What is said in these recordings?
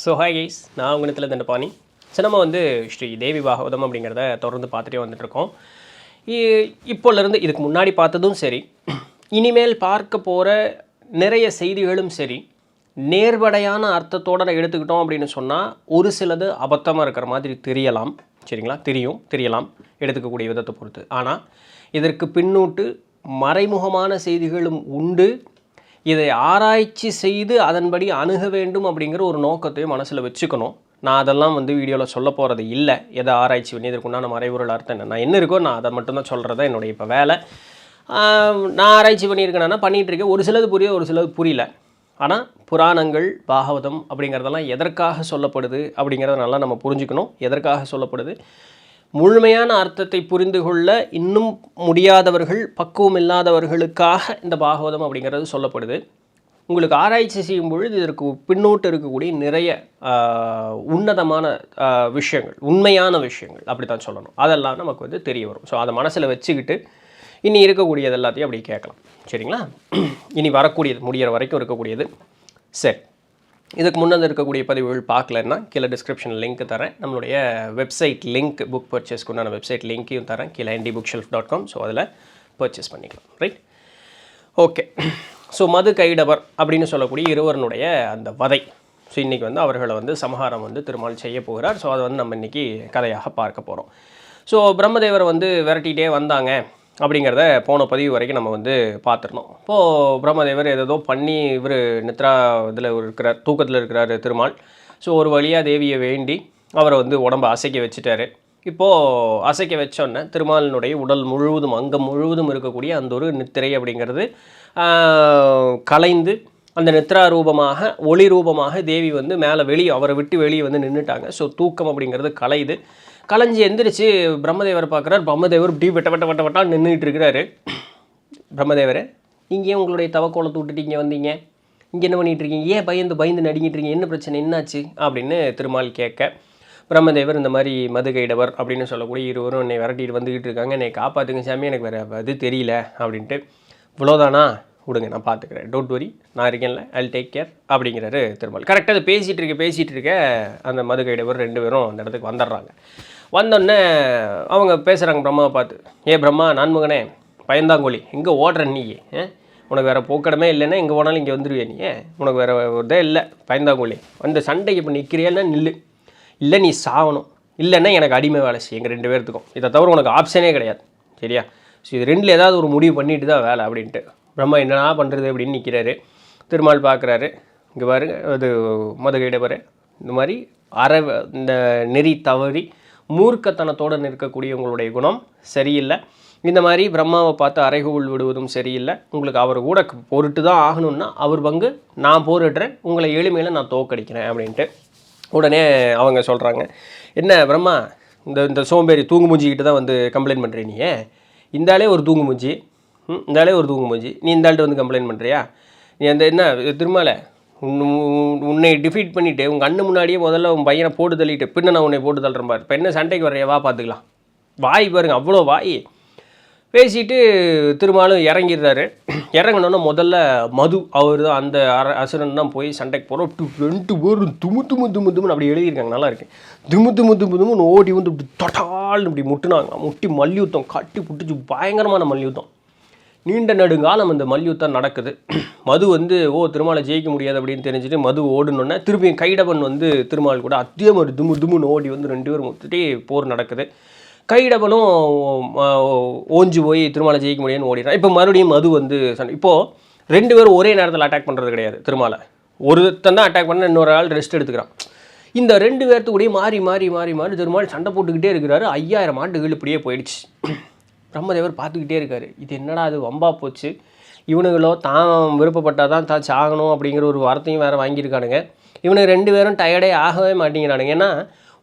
So hi guys, நான் உங்கத்தில் Dandapani. So நம்ம ஸ்ரீ தேவி பாகவதம் அப்படிங்கிறத தொடர்ந்து பார்த்துட்டே வந்துட்டுருக்கோம். இப்போலேருந்து இதுக்கு முன்னாடி பார்த்ததும் சரி, இனிமேல் பார்க்க போகிற நிறைய செய்திகளும் சரி, நேர்வடையான அர்த்தத்தோடு எடுத்துக்கிட்டோம் அப்படின்னு சொன்னால் ஒரு சிலது அபத்தமாக இருக்கிற மாதிரி தெரியலாம். சரிங்களா? தெரியலாம் எடுத்துக்கக்கூடிய விதத்தை பொறுத்து. ஆனால் இதற்கு பின்னூட்டு மறைமுகமான செய்திகளும் உண்டு. இதை ஆராய்ச்சி செய்து அதன்படி அணுக வேண்டும் அப்படிங்கிற ஒரு நோக்கத்தையும் மனசில் வச்சுக்கணும். நான் அதெல்லாம் வீடியோவில் சொல்ல போகிறது இல்லை. எதை ஆராய்ச்சி பண்ணி இதற்குண்டான மறைபொருள் அர்த்தம் என்ன இருக்கோ நான் அதை மட்டும்தான் சொல்கிறது தான் என்னுடைய இப்போ வேலை. நான் ஆராய்ச்சி பண்ணியிருக்கேன்னா பண்ணிகிட்ருக்கேன். ஒரு சிலது ஒரு சிலது புரியல. ஆனால் புராணங்கள் பாகவதம் அப்படிங்கிறதெல்லாம் எதற்காக சொல்லப்படுது அப்படிங்கிறத நல்லா நம்ம புரிஞ்சுக்கணும். எதற்காக சொல்லப்படுது, முழுமையான அர்த்தத்தை புரிந்து கொள்ள இன்னும் முடியாதவர்கள், பக்குவம் இல்லாதவர்களுக்காக இந்த பாகவதம் அப்படிங்கிறது சொல்லப்படுது. உங்களுக்கு ஆராய்ச்சி செய்யும் பொழுது இதற்கு பின்னோட்டு இருக்கக்கூடிய நிறைய உன்னதமான விஷயங்கள், உண்மையான விஷயங்கள் அப்படி தான் சொல்லணும். அதெல்லாம் நமக்கு தெரிய வரும். ஸோ அதை மனசில் வச்சுக்கிட்டு இனி இருக்கக்கூடியது எல்லாத்தையும் அப்படி கேட்கலாம். சரிங்களா? இனி வரக்கூடியது முடிகிற வரைக்கும் இருக்கக்கூடியது. சரி, இதுக்கு முன்னே இருக்கக்கூடிய பதிவுகள் பார்க்கலன்னா கீழே டிஸ்கிரிப்ஷனில் லிங்க் தரேன். நம்மளுடைய வெப்சைட் லிங்க், புக் பர்ச்சேஸ்க்கு உண்டான வெப்சைட் லிங்க்கையும் தரேன் கீழே ndbookshelf.com. ஸோ அதில் பர்ச்சேஸ் பண்ணிக்கலாம். Right, okay. ஸோ மது கைடவர் அப்படின்னு சொல்லக்கூடிய இருவருடைய அந்த வதை. ஸோ இன்றைக்கி அவர்களை சமஹாரம் திருமால் செய்ய போகிறார். ஸோ அதை நம்ம இன்றைக்கி கதையாக பார்க்க போகிறோம். ஸோ பிரம்மதேவர் விரட்டிகிட்டே வந்தாங்க அப்படிங்கிறத போன பதிவு வரைக்கும் நம்ம பார்த்துருந்தோம். இப்போது பிரம்மதேவர் ஏதோ பண்ணி இவர் நித்ரா இதில் இருக்கிறார், தூக்கத்தில் இருக்கிறார் திருமால். ஸோ ஒரு வழியாக தேவியை வேண்டி அவரை உடம்பை அசைக்க வச்சுட்டாரு. இப்போது அசைக்க வச்சோன்னே திருமாலினுடைய உடல் முழுவதும், அங்கம் முழுவதும் இருக்கக்கூடிய அந்த ஒரு நித்திரை அப்படிங்கிறது கலைந்து அந்த நித்ரா ரூபமாக, ஒளி ரூபமாக தேவி மேலே வெளியே, அவரை விட்டு வெளியே நின்றுட்டாங்க. ஸோ தூக்கம் அப்படிங்கிறது கலைஞ்சி எந்திரிச்சு பிரம்மதேவரை பார்க்குறார். பிரம்மதேவர் இப்படி வெட்டான்னு நின்றுட்டு இருக்கிறாரு. பிரம்மதேவரை, நீங்கள் ஏன் உங்களுடைய தவக்கோலத்தை விட்டுட்டு இங்கே வந்தீங்க? இங்கே என்ன பண்ணிகிட்ருக்கீங்க? ஏன் பயந்து நடிங்கிட்டு இருக்கீங்க? என்ன பிரச்சனை, என்னாச்சு அப்படின்னு திருமால் கேட்க, பிரம்மதேவர் இந்த மாதிரி மது கைடவர் அப்படின்னு சொல்லக்கூடிய இருவரும் என்னை விரட்டிட்டு வந்துக்கிட்டு இருக்காங்க, என்னை காப்பாற்றுங்க சாமி, எனக்கு வேறு அது தெரியல அப்படின்ட்டு. இவ்வளோதானா, விடுங்க நான் பார்த்துக்கிறேன், டோன்ட் வரி, நான் இருக்கேன்ல, ஐல் டேக் கேர் அப்படிங்கிறாரு திருமால். கரெக்டாக அது பேசிகிட்டு இருக்க அந்த மது கைடவர் ரெண்டு பேரும் அந்த இடத்துக்கு வந்துடுறாங்க. வந்தோடனே அவங்க பேசுகிறாங்க பிரம்மாவை பார்த்து, ஏ பிரம்மா நான்முகனே பயந்தாங்கோழி, எங்கே ஓடுற நீ? உனக்கு வேறு போக்கடமே இல்லைன்னா எங்கே போனாலும் இங்கே வந்துடுவே நீ, உனக்கு வேறு இதே இல்லை பயந்தாங்கோழி, அந்த சண்டைக்கு இப்போ நிற்கிறியன்னா நில்லு, இல்லை நீ சாவணும், இல்லைன்னா எனக்கு அடிமை வேலை செய்யும், எங்கள் ரெண்டு பேர்த்துக்கும், இதை தவிர உனக்கு ஆப்ஷனே கிடையாது. சரியா? ஸோ இது ரெண்டில் ஏதாவது ஒரு முடிவு பண்ணிட்டு தான் வேலை அப்படின்ட்டு பிரம்மா என்னன்னா பண்ணுறது அப்படின்னு நிற்கிறாரு. திருமால் பார்க்குறாரு, இங்கே பாருங்க, அது மது கைடவர் இந்த மாதிரி இந்த நெறி தவறி மூர்க்கத்தனத்தோடு நிற்கக்கூடிய உங்களுடைய குணம் சரியில்லை. இந்த மாதிரி பிரம்மாவை பார்த்து அறைகூல் விடுவதும் சரியில்லை. உங்களுக்கு அவர் கூட பொருட்டு தான் ஆகணும்னா அவர் பங்கு நான் போரிடுறேன், உங்களை எளிமையில் நான் தோக்கடிக்கிறேன் அப்படின்ட்டு. உடனே அவங்க சொல்கிறாங்க, என்ன பிரம்மா, இந்த சோம்பேறி தூங்கு மூஞ்சிக்கிட்ட தான் கம்ப்ளைண்ட் பண்ணுறேன், நீ இந்தாலே ஒரு தூங்கு மூஞ்சி, இந்தாலே ஒரு தூங்கு மூஞ்சி, நீ இந்த ஆள்கிட்ட கம்ப்ளைண்ட் பண்ணுறியா? நீ என்ன திருமால உன்னை டிஃபீட் பண்ணிவிட்டு உங்கள் அண்ணன் முன்னாடியே முதல்ல உன் பையனை போட்டு தள்ளிட்டு பின்ன நான் உன்னை போட்டு தள்ளுறேன் பாரு, இப்போ என்ன சண்டைக்கு வரையா, வா பார்த்துக்கலாம், வாய் பாருங்க, அவ்வளோ வாய் பேசிட்டு திருமாலும் இறங்கிடுறாரு. இறங்கினோன்னா முதல்ல மது அவர் தான் அந்த அசுரன் தான் போய் சண்டைக்கு போகிறோம். ரெண்டு பேரும் துமுன்னு அப்படி எழுதியிருக்காங்க, நல்லா இருக்கு. துமுன்னு ஓடி இப்படி தொட்டால் இப்படி முட்டுனாங்க. முட்டி மல்யுத்தம் கட்டி புட்டுச்சு, பயங்கரமான மல்யுத்தம், நீண்ட நெடுங்காலம் அந்த மல்யுத்தம் நடக்குது. மது திருமாலை ஜெயிக்க முடியாது அப்படின்னு தெரிஞ்சுட்டு மது ஓடுனோன்னே திருப்பி கைடவன் திருமால் கூட அதே மாதிரி துமுன்னு ஓடி ரெண்டு பேரும் முத்துட்டே போர் நடக்குது. கைடவனும் ஓஞ்சு போய் திருமாலை ஜெயிக்க முடியாதுன்னு ஓடிடுறான். இப்போ மறுபடியும் மது இப்போது ரெண்டு பேரும் ஒரே நேரத்தில் அட்டாக் பண்ணுறது கிடையாது. திருமாலை ஒருத்தன் தான் அட்டாக் பண்ண, இன்னொரு ஆள் ரெஸ்ட் எடுத்துக்கிறான். இந்த ரெண்டு பேர்த்துக்கூடயே மாறி திருமால் சண்டை போட்டுக்கிட்டே இருக்கிறாரு. 5000 ஆண்டுகள் இப்படியே போயிடுச்சு. பிரம்மதேவர் பார்த்துக்கிட்டே இருக்கார். இது என்னடா அது வம்பா போச்சு, இவனுங்களோ தான் விருப்பப்பட்டால் தான் தான் சாகணும் அப்படிங்கிற ஒரு வார்த்தையும் வேறு வாங்கியிருக்கானுங்க. இவனுக்கு ரெண்டு பேரும் டயர்டே ஆகவே மாட்டேங்கிறானுங்க. ஏன்னா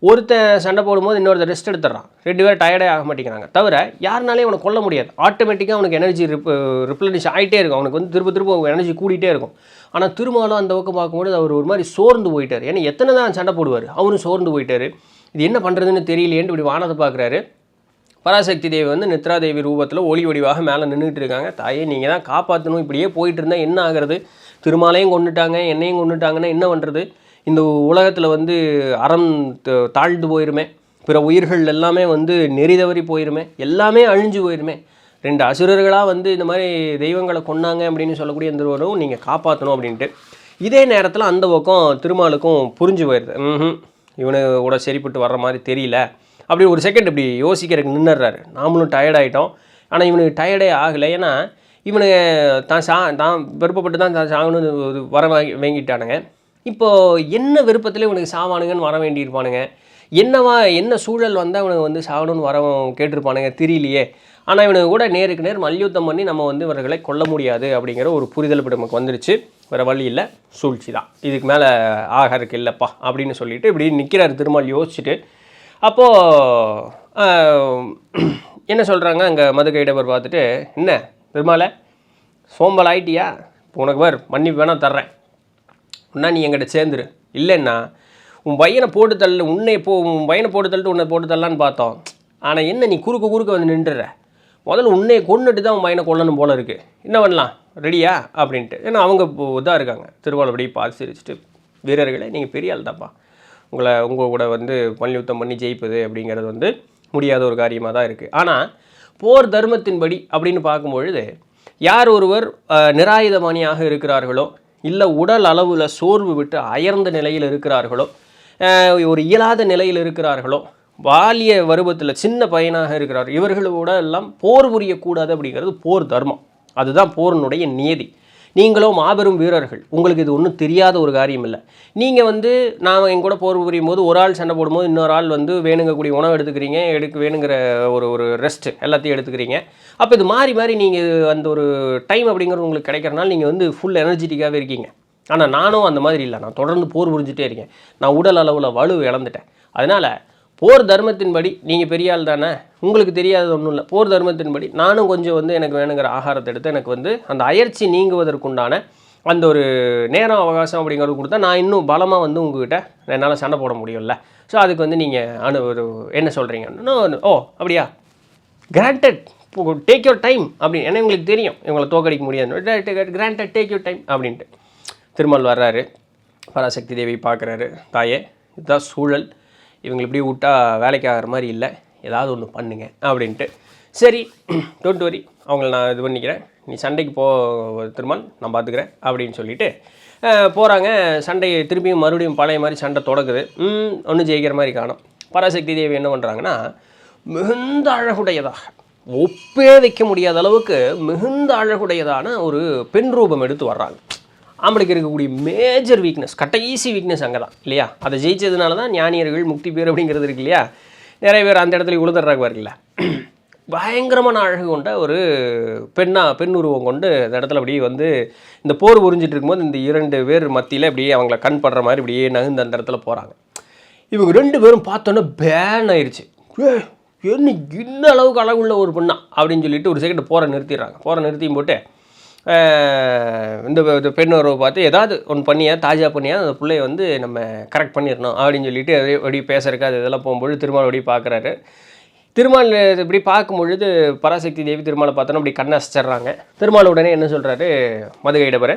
ஒருத்தன் சண்டை போடும்போது இன்னொருத்தர் ரெஸ்ட் எடுத்துடுறான், ரெண்டு பேரும் டயர்டே ஆக மாட்டேங்கிறாங்க. தவிர யாருனாலே அவனை கொல்ல முடியாது. ஆட்டோமேட்டிக்காக அவனுக்கு எனர்ஜி ரிப்ளனிஷ் ஆகிட்டே இருக்கும், அவனுக்கு திரும்ப எனர்ஜி கூடிகிட்டே இருக்கும். ஆனால் திருமாலும் அந்த பக்கம் பார்க்கும்போது அவர் ஒரு மாதிரி சோர்ந்து போயிட்டார். ஏன்னா எத்தனை தான் சண்டை போடுவார், அவரும் சோர்ந்து போயிட்டார். இது என்ன பண்ணுறதுன்னு தெரியலையேன்ட்டு இப்படி வானத்தை பார்க்குறாரு. பராசக்தி தேவி நித்ராதேவி ரூபத்தில் ஒளி வடிவாக மேலே நின்றுட்டு இருக்காங்க. தாயே நீங்கள் தான் காப்பாற்றணும், இப்படியே போயிட்டு இருந்தால் என்ன ஆகிறது, திருமாலையும் கொண்டுட்டாங்க என்னையும் கொண்டுட்டாங்கன்னா என்ன பண்ணுறது, இந்த உலகத்தில் வந்து அறம் தாழ்ந்து போயிருமே, பிற உயிர்கள் எல்லாமே வந்து நெறி தவறி போயிருமே, எல்லாமே அழிஞ்சு போயிருமே, 2 அசுரர்களாக வந்து இந்த மாதிரி தெய்வங்களை கொன்னாங்க அப்படின்னு சொல்லக்கூடிய இந்த வரும் நீங்கள் காப்பாற்றணும் அப்படின்ட்டு. இதே நேரத்தில் அந்த பக்கம் திருமாலுக்கும் புரிஞ்சு போயிடுது, இவனோட சரிப்பட்டு வர்ற மாதிரி தெரியல அப்படி ஒரு செகண்ட் இப்படி யோசிக்கிறதுக்கு நின்னுறாரு. நாமளும் டயர்டாயிட்டோம். ஆனால் இவனுக்கு டயர்டே ஆகலை. ஏன்னா இவனுக்கு தான் விருப்பப்பட்டு தான் சாகணும்னு வர வாங்கிட்டானுங்க. இப்போது என்ன விருப்பத்தில் இவனுக்கு சாவானுங்கன்னு வர வேண்டியிருப்பானுங்க, என்ன சூழல் வந்தால் இவனுக்கு வந்து சாகணும்னு வர கேட்டிருப்பானுங்க தெரியலையே. ஆனால் இவனுக்கு கூட நேருக்கு நேர் மல்யுத்தம் பண்ணி நம்ம வந்து இவர்களை கொல்ல முடியாது அப்படிங்கிற ஒரு புரிதல் இப்போ நமக்கு வந்துருச்சு. வேறு வழி இல்லை, சூழ்ச்சி தான், இதுக்கு மேலே ஆகிறதுக்கு இல்லைப்பா அப்படின்னு சொல்லிட்டு இப்படி நிற்கிறார் திருமால் யோசிச்சுட்டு. அப்போது என்ன சொல்கிறாங்க அங்கே மதுகைடவர் பார்த்துட்டு, என்ன திருமாலை சோம்பல் ஆயிட்டியா, இப்போ உனக்கு வேறு மன்னிப்பு வேணால் தர்றேன், ஒன்றா நீ எங்கிட்ட சேர்ந்துரு, இல்லைன்னா உன் பையனை போட்டு தள்ள, உன் பையனை போட்டு தள்ளிட்டு உன்னை போட்டு தள்ளலான்னு பார்த்தோம். ஆனால் என்ன நீ குறுக்க வந்து நின்றுற, முதல்ல உன்னையை கொண்டுட்டு தான் உன் பையனை கொல்லணும் போல இருக்குது, என்ன பண்ணலாம், ரெடியா அப்படின்ட்டு. ஏன்னா அவங்க இதாக இருக்காங்க. திருமால் அப்படி பார்த்து சிரிச்சுட்டு, வீரர்களே நீங்கள் பெரிய ஆள் தான்ப்பா, உங்கள் கூட வந்து மல்யுத்தம் பண்ணி ஜெயிப்பது அப்படிங்கிறது வந்து முடியாத ஒரு காரியமாக தான் இருக்குது. ஆனால் போர் தர்மத்தின்படி அப்படின்னு பார்க்கும்பொழுது யார் ஒருவர் நிராயுதபாணியாக இருக்கிறார்களோ, இல்லை உடல் அளவில் சோர்வு விட்டு அயர்ந்த நிலையில் இருக்கிறார்களோ, ஒரு இயலாத நிலையில் இருக்கிறார்களோ, பாலிய பருவத்தில் சின்ன பையனாக இருக்கிறார், இவர்களோட எல்லாம் போர் புரியக்கூடாது அப்படிங்கிறது போர் தர்மம். அதுதான் போரினுடைய நியதி. நீங்களோ மாபெரும் வீரர்கள், உங்களுக்கு இது ஒன்றும் தெரியாத ஒரு காரியம் இல்லை. நீங்கள் வந்து நான் என் கூட போர் புரியும் போது ஒரு ஆள் சண்டை போடும்போது இன்னொரு ஆள் வந்து வேணுங்கக்கூடிய உணவு எடுத்துக்கிறீங்க, வேணுங்கிற ஒரு ரெஸ்ட் எல்லாத்தையும் எடுத்துக்கிறீங்க. அப்போ இது மாறி நீங்கள் அந்த ஒரு டைம் அப்படிங்கிறது உங்களுக்கு கிடைக்கிறனால நீங்கள் வந்து ஃபுல் எனர்ஜெட்டிக்காகவே இருக்கீங்க. ஆனால் நானும் அந்த மாதிரி இல்லை, நான் தொடர்ந்து போர் புரிஞ்சுட்டே இருக்கேன், நான் உடல் அளவில் வலு இழந்துட்டேன். அதனால் போர் தர்மத்தின்படி நீங்கள் பெரிய ஆள் தானே, உங்களுக்கு தெரியாதது ஒன்றும் இல்லை, போர் தர்மத்தின்படி நானும் கொஞ்சம் வந்து எனக்கு வேணுங்கிற ஆகாரத்தை எடுத்து எனக்கு வந்து அந்த அயற்சி நீங்குவதற்குண்டான அந்த ஒரு நேரம் அவகாசம் அப்படிங்கிறது கொடுத்தா நான் இன்னும் பலமாக வந்து உங்ககிட்ட என்னால் சண்டை போட முடியும்ல. ஸோ அதுக்கு வந்து நீங்கள் என்ன சொல்கிறீங்க, ஓ அப்படியா, கிராண்டட், டேக் யூர் டைம் அப்படின்னு. ஏன்னா உங்களுக்கு தெரியும் இவங்களை தோக்கடிக்க முடியாது, கிராண்டட், டேக் யூர் டைம் அப்படின்ட்டு. திருமால் வர்றாரு, பராசக்தி தேவி பார்க்குறாரு, தாயே இதுதான் சூழல், இவங்களை இப்படி விட்டால் வேலைக்கு ஆகிற மாதிரி இல்லை, ஏதாவது ஒன்று பண்ணுங்க அப்படின்ட்டு. சரி டோன்ட் வரி, அவங்கள நான் இது பண்ணிக்கிறேன், நீ சண்டைக்கு போ திருமால், நான் பார்த்துக்கிறேன் அப்படின்னு சொல்லிட்டு போகிறாங்க. சண்டை திரும்பியும் மறுபடியும் பழைய மாதிரி சண்டை தொடங்குது. ஒன்றும் ஜெயிக்கிற மாதிரி காணும். பராசக்தி தேவி என்ன பண்ணுறாங்கன்னா, மிகுந்த அழகுடையதாக, ஒப்பே வைக்க முடியாத அளவுக்கு மிகுந்த அழகுடையதான ஒரு பெண் ரூபம் எடுத்து வர்றாங்க. ஆம்பளைக்கு இருக்கக்கூடிய மேஜர் வீக்னஸ், கடைசி வீக்னஸ் அங்கே தான் இல்லையா. அதை ஜெயிச்சதுனால தான் ஞானியர்கள் முக்தி பேர் அப்படிங்கிறது இருக்கு இல்லையா. நிறைய பேர் அந்த இடத்துல உழுதுறாங்க பாருங்கள. பயங்கரமான அழகு கொண்ட ஒரு பெண் உருவம் கொண்டு அந்த இடத்துல அப்படியே வந்து இந்த போர் புரிஞ்சிட்டு இருக்கும்போது இந்த 2 பேர் மத்தியில் அப்படியே அவங்கள கண் படுற மாதிரி அப்படியே நகுந்து அந்த இடத்துல போகிறாங்க. இவங்க 2 பேரும் பார்த்தோன்னே பேன் ஆயிடுச்சு. என்ன இன்ன அளவுக்கு அழகுள்ள ஒரு பெண்ணா அப்படின்னு சொல்லிட்டு ஒரு செகண்ட் போரை நிறுத்திடுறாங்க. போரை நிறுத்தியும் போட்டு இந்த பெண் உறவை பார்த்து ஏதாவது ஒன்று பண்ணியா, தாஜா பண்ணியா, அந்த பிள்ளைய வந்து நம்ம கரெக்ட் பண்ணிடணும் அப்படின்னு சொல்லிட்டு அப்படி பேசுறதுக்கு அது இதெல்லாம் போகும்பொழுது திருமால் அப்படி பார்க்குறாரு. திருமால் இப்படி பார்க்கும்பொழுது பராசக்தி தேவி திருமாலை பார்த்தோன்னா அப்படி கண்ணை அசைச்சிட்றாங்க. திருமால் உடனே என்ன சொல்கிறாரு, மதுகையிடவரை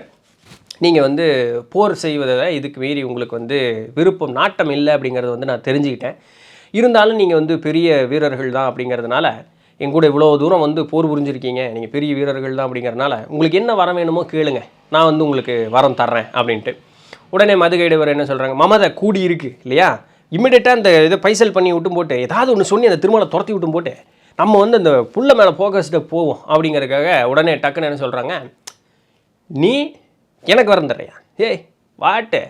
நீங்கள் வந்து போர் செய்வதை இதுக்கு மீறி உங்களுக்கு வந்து விருப்பம் நாட்டம் இல்லை அப்படிங்கிறது வந்து நான் தெரிஞ்சுக்கிட்டேன். இருந்தாலும் நீங்கள் வந்து பெரிய வீரர்கள் தான் அப்படிங்கிறதுனால என் கூட இவ்வளோ தூரம் வந்து போர் புரிஞ்சிருக்கீங்க, நீங்கள் பெரிய வீரர்கள் தான் அப்படிங்கிறதுனால உங்களுக்கு என்ன வரம் வேணுமோ கேளுங்க, நான் வந்து உங்களுக்கு வரம் தர்றேன் அப்படின்ட்டு. உடனே மதுகையிடவர் என்ன சொல்கிறாங்க, மமதை கூடி இருக்குது இல்லையா, இம்மிடியட்டாக அந்த இதை பைசல் பண்ணி விட்டும் போட்டு ஏதாவது ஒன்று சொல்லி அந்த திருமலை துரத்தி விட்டும் போட்டு நம்ம வந்து அந்த புள்ள மேலே ஃபோக்கஸ்டு போவோம் அப்படிங்கிறதுக்காக உடனே டக்குன்னு என்ன சொல்கிறாங்க, நீ எனக்கு வரம் தர்றியா, ஏய் வாட்டு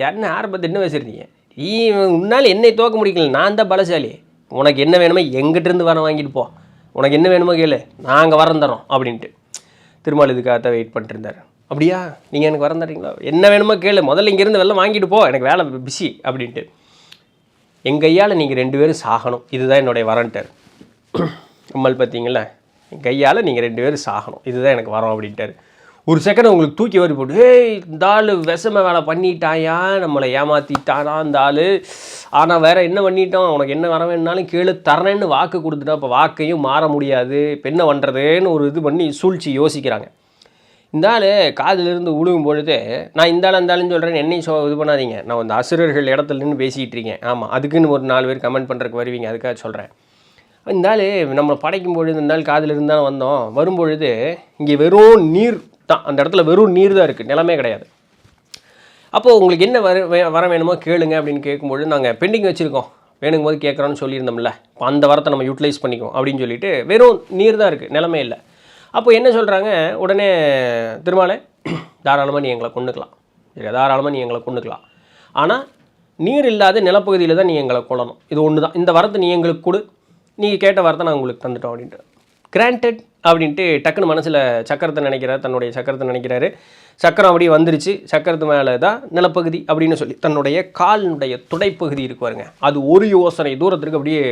யாருன்னு ஆரம்பத்தை என்ன வச்சுருந்தீங்க, நீ உன்னால் என்னை தோக்க முடிக்கல, நான் தான் பலசாலி, உனக்கு என்ன வேணுமோ எங்கிட்டேருந்து வரம் வாங்கிட்டு போ, உனக்கு என்ன வேணுமோ கேளு, நாங்கள் வரம் தரோம் அப்படின்ட்டு. திருமால் இதுக்காகத்தான் வெயிட் பண்ணிட்டு இருந்தார். அப்படியா, நீங்கள் எனக்கு வரம் தரீங்களா, என்ன வேணுமோ கேளு, முதல்ல இங்கேருந்து வெள்ளம் வாங்கிட்டு போ, எனக்கு வேலை பிஸி அப்படின்ட்டு. எங்கள் கையால் நீங்கள் 2 பேரும் சாகணும், இதுதான் என்னுடைய வரன்ட்டார். நம்மள் பார்த்தீங்களா, என் கையால் நீங்கள் 2 பேரும் சாகணும், இதுதான் எனக்கு வரோம் அப்படின்ட்டார். ஒரு செகண்ட் உங்களுக்கு தூக்கி வரி போட்டு, ஏய் இந்த ஆள் விஷம வேலை பண்ணிட்டாயா, நம்மளை ஏமாற்றிட்டானா இந்த ஆள், ஆனால் வேறு என்ன பண்ணிட்டோம், உனக்கு என்ன வர வேணுனாலும் கேளு தரேன்னு வாக்கு கொடுத்துட்டோம், இப்போ வாக்கையும் மாற முடியாது, இப்போ என்ன பண்ணுறதுன்னு ஒரு இது பண்ணி சூழ்ச்சி யோசிக்கிறாங்க. இந்த ஆள் காதிலிருந்து உழுகும் பொழுது நான் இந்த ஆளுன்னு சொல்கிறேன், என்னையும் இது பண்ணாதீங்க. நான் அந்த அசுரர்கள் இடத்துல நின்று பேசிகிட்டு இருக்கேன். ஆமாம், அதுக்குன்னு ஒரு 4 பேர் கமெண்ட் பண்ணுறதுக்கு வருவீங்க, அதுக்காக சொல்கிறேன். இந்த ஆள் நம்ம படைக்கும் பொழுது இந்த ஆள் காதில் இருந்தால் வந்தோம், வரும்பொழுது இங்கே வெறும் நீர் தான், அந்த இடத்துல வெறும் நீர் தான் இருக்குது, நிலமே கிடையாது. அப்போது உங்களுக்கு என்ன வர வேணுமோ கேளுங்க அப்படின்னு கேட்கும்பொழுது, நாங்கள் பெண்டிங் வச்சுருக்கோம், வேணுங்கும் போது கேட்குறோன்னு சொல்லியிருந்தோம்ல, இப்போ அந்த வரத்தை நம்ம யூட்டிலைஸ் பண்ணிக்குவோம் அப்படின்னு சொல்லிட்டு வெறும் நீர் தான் இருக்குது, நிலமே இல்லை. அப்போ என்ன சொல்கிறாங்க, உடனே திருமாலே தாராளமாக நீ எங்களை கொண்டுக்கலாம், சரி தாராளமாக நீ எங்களை கொண்டுக்கலாம், ஆனால் நீர் இல்லாத நிலப்பகுதியில் தான் நீ எங்களை கொள்ளணும், இது ஒன்று தான், இந்த வரத்தை நீ எங்களுக்கு கொடு, நீங்கள் கேட்ட வரத்தை நான் உங்களுக்கு தந்துட்டோம் அப்படின்ட்டு. கிராண்டட் அப்படின்ட்டு டக்குன்னு மனசில் சக்கரத்தை நினைக்கிறார், தன்னுடைய சக்கரத்தை நினைக்கிறாரு. சக்கரம் அப்படியே வந்துருச்சு, சக்கரத்து மேலே தான் நிலப்பகுதி அப்படின்னு சொல்லி தன்னுடைய காலினுடைய துடைப்பகுதி இருக்குவாருங்க, அது 1 யோசனை தூரத்திற்கு அப்படியே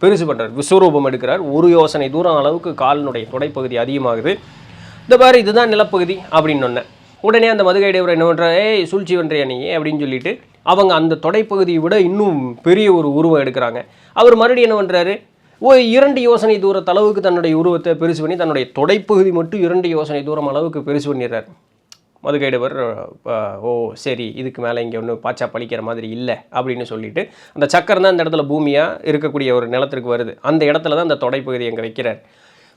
பெருசு பண்ணுறார், விஸ்வரூபம் எடுக்கிறார். 1 யோசனை தூரம் அளவுக்கு காலினுடைய துடைப்பகுதி அதிகமாகுது. இந்த பாரு இதுதான் நிலப்பகுதி அப்படின்னு ஒன்று. உடனே அந்த மதுகைடையவர் என்ன பண்ணுறாரு, ஏய் சூழ்ச்சி பண்ணுறியா நீ அப்படின்னு சொல்லிட்டு அவங்க அந்த தொடைப்பகுதியை விட இன்னும் பெரிய ஒரு உருவம் எடுக்கிறாங்க. அவர் மறுபடியும் என்ன பண்ணுறாரு, 2 யோசனை தூரத்தளவுக்கு தன்னுடைய உருவத்தை பெருசு பண்ணி தன்னுடைய தொடைப்பகுதி மட்டும் 2 யோசனை தூரம் அளவுக்கு பெருசு பண்ணிடுறார். மதுகைடவர் ஓ சரி, இதுக்கு மேலே இங்கே ஒன்றும் பாச்சா பழிக்கிற மாதிரி இல்லை அப்படின்னு சொல்லிட்டு அந்த சக்கரம் தான் இந்த இடத்துல பூமியாக இருக்கக்கூடிய ஒரு நிலத்திற்கு வருது, அந்த இடத்துல தான் அந்த தொடைப்பகுதி அங்கே வைக்கிறார்.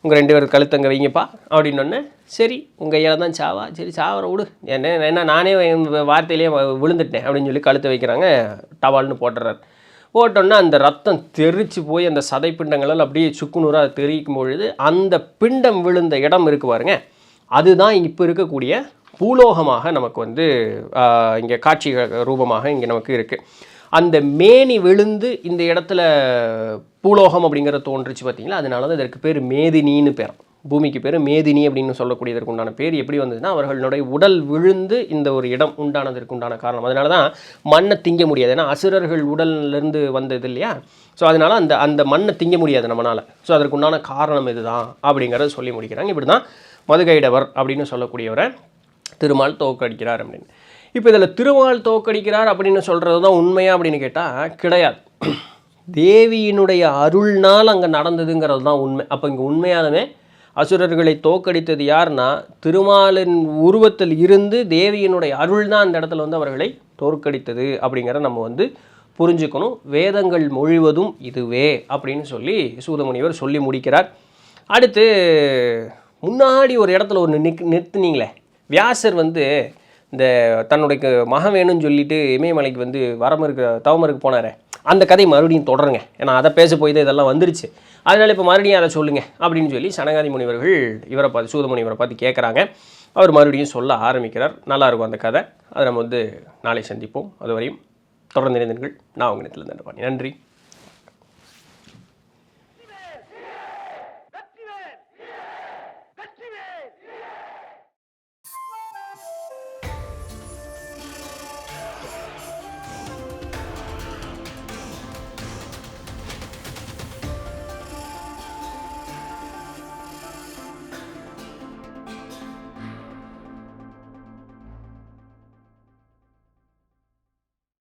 உங்கள் 2 பேர் கழுத்து அங்கே வைங்கப்பா அப்படின்னொன்னே, சரி உங்கள் கையில் தான் சாவா, சரி சாவரை விடு, என்ன நானே வார்த்தையிலேயே விழுந்துட்டேன் அப்படின்னு சொல்லி கழுத்தை வைக்கிறாங்க, டவால்னு போட்டுறார். போட்டோன்னா அந்த ரத்தம் தெரிச்சு போய் அந்த சதை பிண்டங்களால் அப்படியே சுக்குநூறாக தெரிவிக்கும் பொழுது அந்த பிண்டம் விழுந்த இடம் இருக்கு பாருங்க, அதுதான் இப்போ இருக்கக்கூடிய பூலோகமாக நமக்கு வந்து இங்கே காட்சி ரூபமாக இங்கே நமக்கு இருக்குது. அந்த மேனி விழுந்து இந்த இடத்துல பூலோகம் அப்படிங்கிற தோன்றுச்சு பார்த்தீங்களா, அதனால தான் இதற்கு பேர் மேதினின்னு பேர், பூமிக்கு பேர் மேதினி அப்படின்னு சொல்லக்கூடியதற்கு உண்டான பேர் எப்படி வந்ததுன்னா, அவர்களுடைய உடல் விழுந்து இந்த ஒரு இடம் உண்டானதற்கு உண்டான காரணம். அதனால தான் மண்ணை திங்க முடியாது, ஏன்னா அசுரர்கள் உடல்லேருந்து வந்தது இல்லையா, ஸோ அதனால் அந்த மண்ணை திங்க முடியாது நம்மளால், ஸோ அதற்கு உண்டான காரணம் இதுதான் அப்படிங்கிறத சொல்லி முடிக்கிறாங்க. இப்படி தான் மதுகைடவர் அப்படின்னு சொல்லக்கூடியவரை திருமால் தோக்கடிக்கிறார் அப்படின்னு. இப்போ இதில் திருமால் தோக்கடிக்கிறார் அப்படின்னு சொல்கிறது தான் உண்மையா அப்படின்னு கேட்டால் கிடையாது, தேவியினுடைய அருள்னால் அங்கே நடந்ததுங்கிறது தான் உண்மை. அப்போ இங்கே உண்மையாலுமே அசுரர்களை தோக்கடித்தது யார்னா, திருமாலின் உருவத்தில் இருந்து தேவியினுடைய அருள் தான் அந்த இடத்துல வந்து அவர்களை தோற்கடித்தது அப்படிங்கிறத நம்ம வந்து புரிஞ்சுக்கணும். வேதங்கள் மொழிவதும் இதுவே அப்படின்னு சொல்லி சூதமுனிவர் சொல்லி முடிக்கிறார். அடுத்து முன்னாடி ஒரு இடத்துல ஒரு நிறுத்துனீங்களே, வியாசர் வந்து இந்த தன்னுடைய மகன் வேணும்னு சொல்லிட்டு இமயமலைக்கு வந்து தவமருக்கு போனார், அந்த கதை மறுபடியும் தொடருங்க, ஏன்னா அதை பேச போய் தான் இதெல்லாம் வந்துருச்சு, அதனால் இப்போ மறுபடியும் அதை சொல்லுங்கள் அப்படின்னு சொல்லி சனகாதி முனிவர்கள் இவரை பார்த்து சூதமுனிவரை பார்த்து கேட்குறாங்க. அவர் மறுபடியும் சொல்ல ஆரம்பிக்கிறார். நல்லாயிருக்கும் அந்த கதை, அதை நம்ம வந்து நாளை சந்திப்போம். அதுவரையும் தொடர்ந்து இணைந்தீர்கள். நான் உங்கள் நிலத்தில் நன்றி.